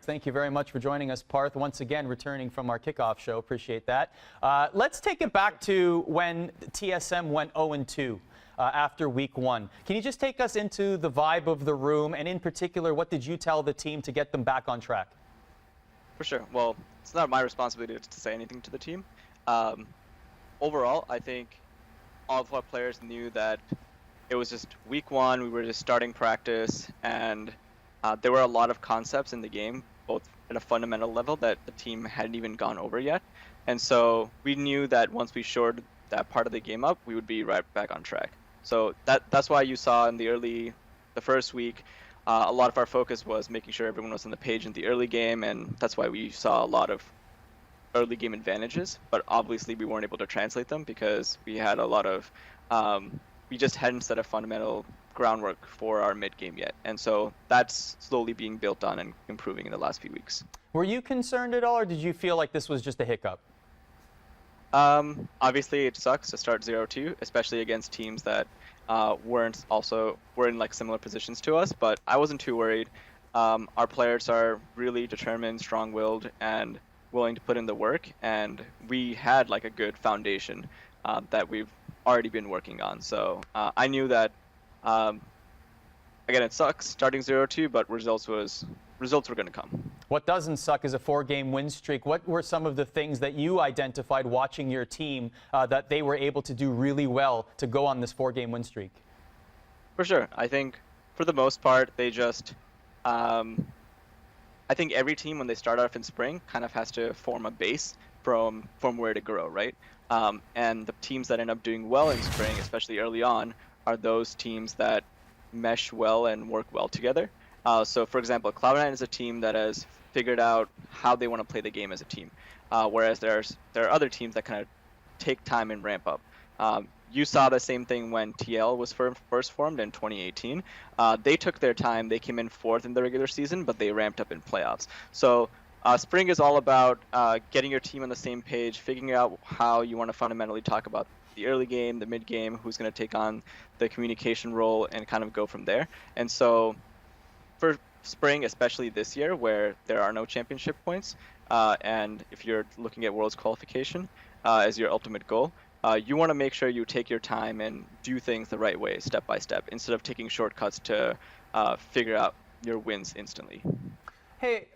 Thank you very much for joining us, Parth. Once again, returning from our kickoff show. Appreciate that. Let's take it back to when TSM went 0-2 after week 1. Can you just take us into the vibe of the room, and in particular, what did you tell the team to get them back on track? For sure. Well, it's not my responsibility to say anything to the team. Overall, I think all of our players knew that it was just week 1. We were just starting practice, and there were a lot of concepts in the game, both at a fundamental level that the team hadn't even gone over yet. And so we knew that once we shored that part of the game up, we would be right back on track. So that's why you saw in the first week, a lot of our focus was making sure everyone was on the page in the early game, and that's why we saw a lot of early game advantages. But obviously we weren't able to translate them because we had a lot of we just hadn't set a fundamental groundwork for our mid game yet, and so that's slowly being built on and improving in the last few weeks. Were you concerned at all, or did you feel like this was just a hiccup? Obviously it sucks to start 0-2, especially against teams that were in like similar positions to us, but I wasn't too worried. Our players are really determined, strong-willed, and willing to put in the work, and we had like a good foundation that we've already been working on. So I knew that again, it sucks starting 0-2, but results were going to come. What doesn't suck is a 4-game win streak. What were some of the things that you identified watching your team that they were able to do really well to go on this 4-game win streak? For sure. I think for the most part, they just I think every team when they start off in spring kind of has to form a base from where to grow, right? And the teams that end up doing well in spring, especially early on, are those teams that mesh well and work well together. So, for example, Cloud9 is a team that has figured out how they want to play the game as a team, whereas there are other teams that kind of take time and ramp up. You saw the same thing when TL was first formed in 2018. They took their time. They came in 4th in the regular season, but they ramped up in playoffs. So spring is all about getting your team on the same page, figuring out how you want to fundamentally talk about the early game, the mid game, who's going to take on the communication role, and kind of go from there. And so for spring, especially this year, where there are no championship points, and if you're looking at Worlds qualification as your ultimate goal, you want to make sure you take your time and do things the right way, step by step, instead of taking shortcuts to figure out your wins instantly. Hey,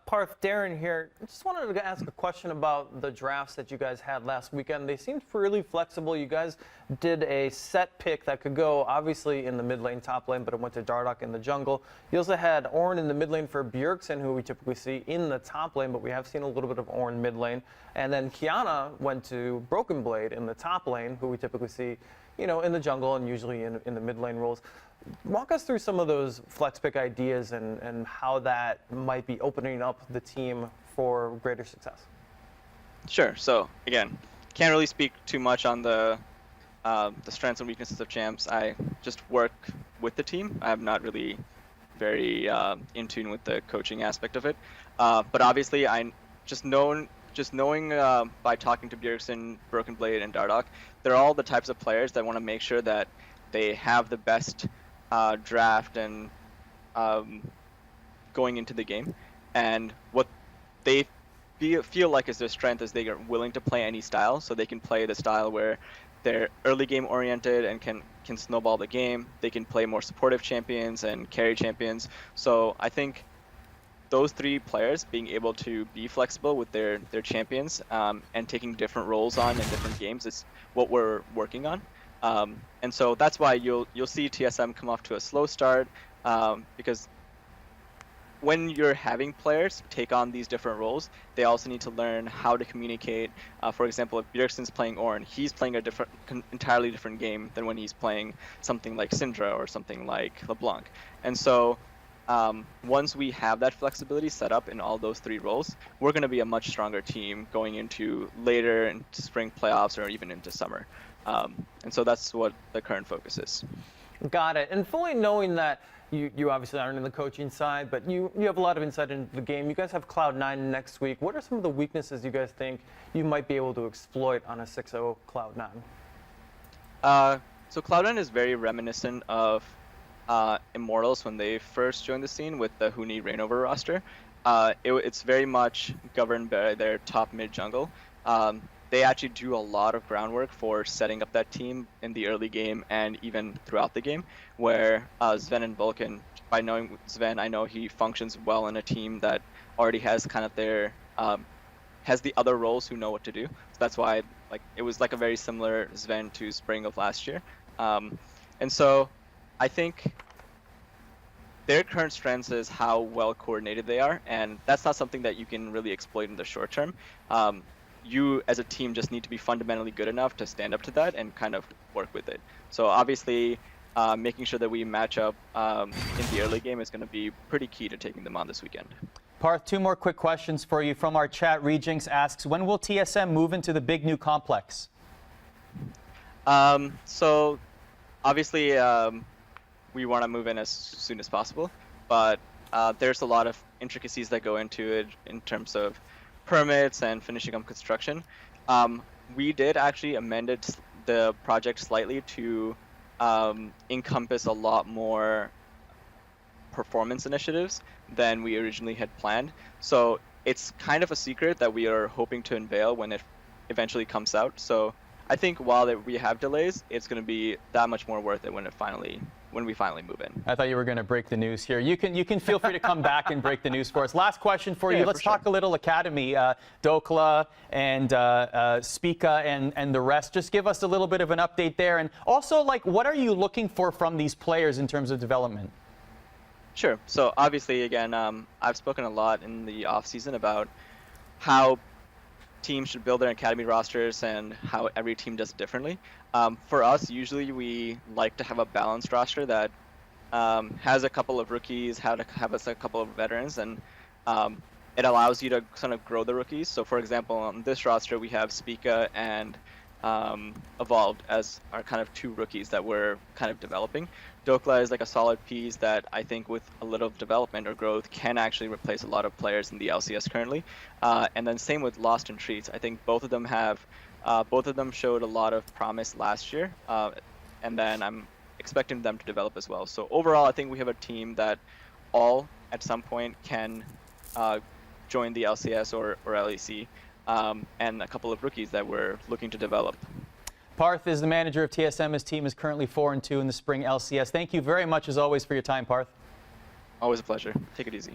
Parth, Darin here. I just wanted to ask a question about the drafts that you guys had last weekend. They seemed really flexible. You guys did a set pick that could go, obviously, in the mid lane, top lane, but it went to Dardoch in the jungle. You also had Ornn in the mid lane for Bjergsen, who we typically see in the top lane, but we have seen a little bit of Ornn mid lane. And then Qiyana went to Broken Blade in the top lane, who we typically see, you know, in the jungle and usually in the mid lane roles. Walk us through some of those flex pick ideas and how that might be opening up the team for greater success. Sure. So again, can't really speak too much on the strengths and weaknesses of champs. I just work with the team. I'm not really very in tune with the coaching aspect of it. But obviously, I just knowing by talking to Bjergsen, Broken Blade, and Dardoch, they're all the types of players that want to make sure that they have the best draft and going into the game, and what they feel like is their strength is they are willing to play any style, so they can play the style where they're early game oriented and can snowball the game. They can play more supportive champions and carry champions. So I think those 3 players being able to be flexible with their champions and taking different roles on in different games is what we're working on. And so that's why you'll see TSM come off to a slow start, because when you're having players take on these different roles, they also need to learn how to communicate. For example, if Bjergsen's playing Ornn, he's playing a entirely different game than when he's playing something like Syndra or something like LeBlanc. And so once we have that flexibility set up in all those 3 roles, we're going to be a much stronger team going into later into spring playoffs or even into summer. And so that's what the current focus is. Got it. And fully knowing that you obviously aren't in the coaching side, but you have a lot of insight into the game. You guys have Cloud9 next week. What are some of the weaknesses you guys think you might be able to exploit on a 6-0 Cloud9? So Cloud9 is very reminiscent of Immortals when they first joined the scene with the Huni Reignover roster. it's very much governed by their top mid jungle. They actually do a lot of groundwork for setting up that team in the early game and even throughout the game, where Sven and Vulcan, by knowing Sven, I know he functions well in a team that already has kind of their, has the other roles who know what to do. So that's why it was like a very similar Sven to Spring of last year. And so I think their current strengths is how well coordinated they are, and that's not something that you can really exploit in the short term. You as a team just need to be fundamentally good enough to stand up to that and kind of work with it. So obviously, making sure that we match up in the early game is going to be pretty key to taking them on this weekend. Parth, 2 more quick questions for you from our chat. Rejinx asks, when will TSM move into the big new complex? So obviously, we want to move in as soon as possible, but there's a lot of intricacies that go into it in terms of permits and finishing up construction. We did actually amend the project slightly to encompass a lot more performance initiatives than we originally had planned. So it's kind of a secret that we are hoping to unveil when it eventually comes out. So I think while we have delays, it's going to be that much more worth it when we finally move in. I thought you were going to break the news here. You can feel free to come back and break the news for us. Last question for you. Let's talk a little Academy. Dokla and Spica and the rest. Just give us a little bit of an update there. And also, what are you looking for from these players in terms of development? Sure. So obviously, again, I've spoken a lot in the offseason about how teams should build their academy rosters and how every team does it differently. For us, usually we like to have a balanced roster that has a couple of rookies, have a couple of veterans, and it allows you to kind of grow the rookies. So for example, on this roster, we have Spica and Evolved as our kind of 2 rookies that we're kind of developing. Dokla is like a solid piece that I think with a little development or growth can actually replace a lot of players in the LCS currently. And then same with Lost and Treats. I think both of them showed a lot of promise last year, and then I'm expecting them to develop as well. So overall, I think we have a team that all at some point can join the LCS or LEC, and a couple of rookies that we're looking to develop. Parth is the manager of TSM. His team is currently 4-2 in the Spring LCS. Thank you very much, as always, for your time, Parth. Always a pleasure. Take it easy.